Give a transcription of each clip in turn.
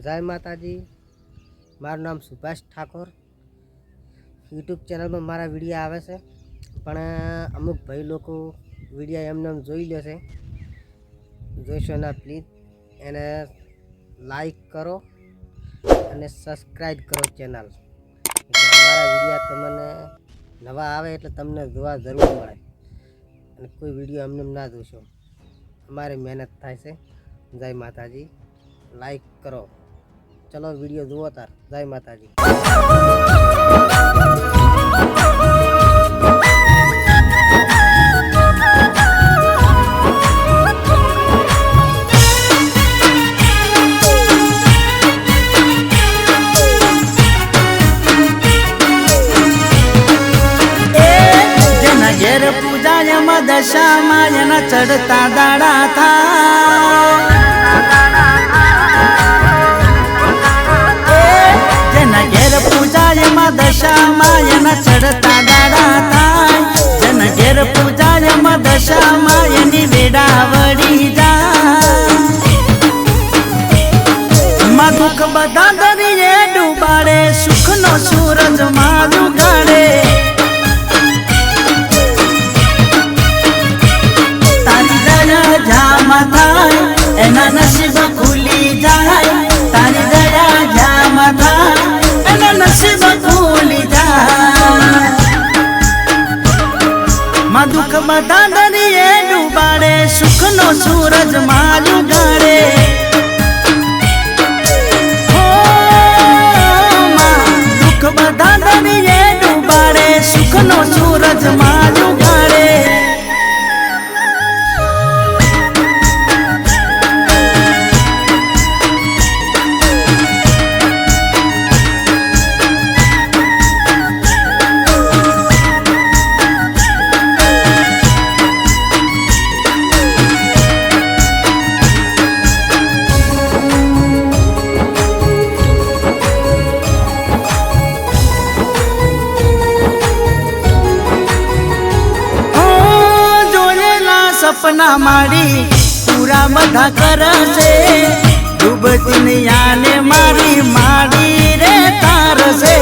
જય માતાજી। મારું નામ સુભાષ ઠાકોર। યુટ્યુબ ચેનલમાં મારા વિડીયો આવે છે, પણ અમુક ભાઈ લોકો વિડીયો એમને જોઈ લે છે। જોઈશો ના પ્લીઝ એને લાઈક કરો અને સબસ્ક્રાઈબ કરો ચેનલ, એટલે અમારા વિડીયો તમને નવા આવે એટલે તમને જોવા જરૂર મળે। અને કોઈ વિડીયો એમને ના જોશો, અમારી મહેનત થાય છે। જય માતાજી, લાઈક કરો। चलो वीडियो जुओ तार। जय माताजी। घेर पूजा दशा मायन चढ़ता दाड़ा था। घेर पूजा दशा मायन चढ़ता दाड़ा था। जन घेर पूजा दशा मायनी वेड़ा वड़ी जा। माँ दुख बदा दरिये डूबाड़े, सुख नो सूरज माँ उगाड़े। तारी दया जाम थाय एना नसीब खुली जाय। तारी दया जाम थाय एना नसीब खुली जाय। माँ दुख बदा दरिये डूबाड़े, सुख नो सूरज माँ उगाड़े। हो माँ दुख बदा दरिये डूबाड़े, सुख नो सूरज माँ उगाड़े। सपना मारी पूरा बधा करसे, डूबती नैयाने मारी मारी रे तारसे।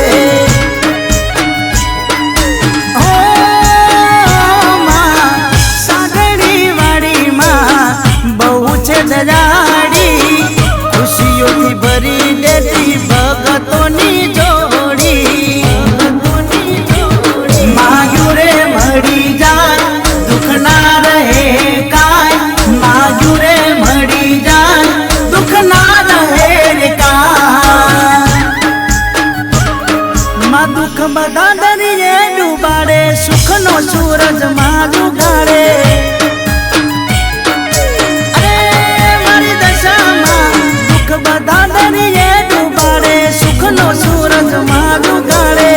ओ माँ सागड़ी वाड़ी माँ बहु छे दयाड़ी, खुशियों थी भरी देती भगतोनी जोड़ी। मायूं रे मड़ी जाय दुख ना रहे काय। मायूं रे मड़ी जाय दुख ना रहे रे काय। माँ दुख बदा दरिये डूबाड़े, सुख नो सूरज माँ उगाड़े। अरे मारी दशा माँ दुख बदा दरिये डूबाड़े, सुख नो सूरज माँ उगाड़े।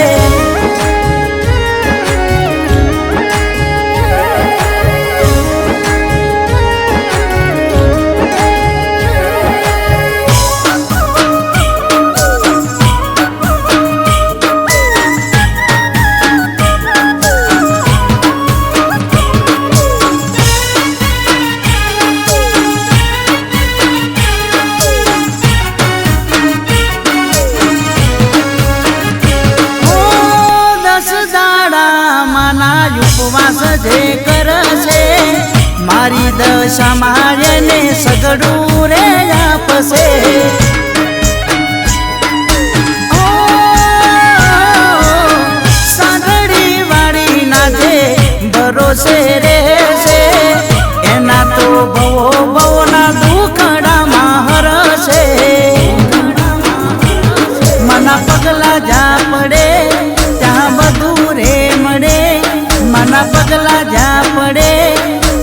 उपवास जे करसे, मारी दशा मायने सगड़ू रे आपसे। ओ सागड़ी वाड़ी ना जे भरोसे रहेसे, एना तो भवो भवो ना दुखड़ा माहरसे। मना पगला जा पड़े त्या बधू रे मड़े। मना पगला जा पड़े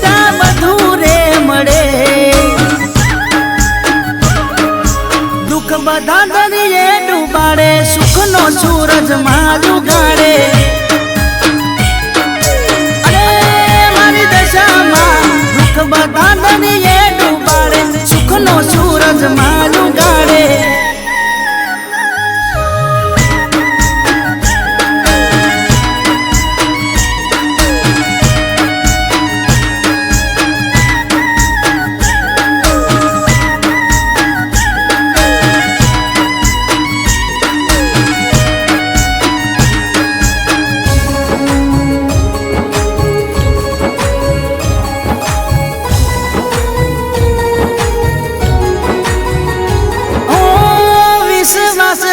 त्या बधू रे मड़े। दुख बदा दरिये डूबाड़े, सुख नो सूरज माँ उगाड़े। अरे मारी दशा माँ दुख बदा दरिये डूबाड़े, सुख नो सूरज माँ उगाड़े।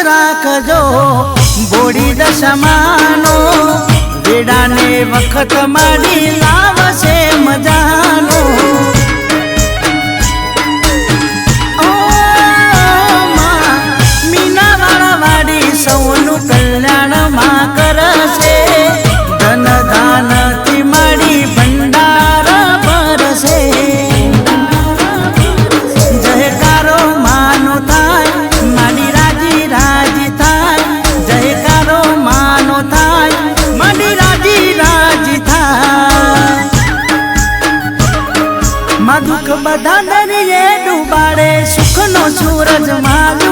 રાખજો બોડી દશમાનો વેડાને વખત માડી લાવશે મજાનો મીનાવાળા વાડી સૌનું કલ્યાણ માં કરશે ધન દાનથી માડી ભંડાર ભરશે જયકારો માનો થાય માડી રાજી રાજી થાય જયકારો માનો થાય માડી રાજી રાજી થાય માં દુઃખ બધા દરિયે ડૂબાડે સુખનો સૂરજ માં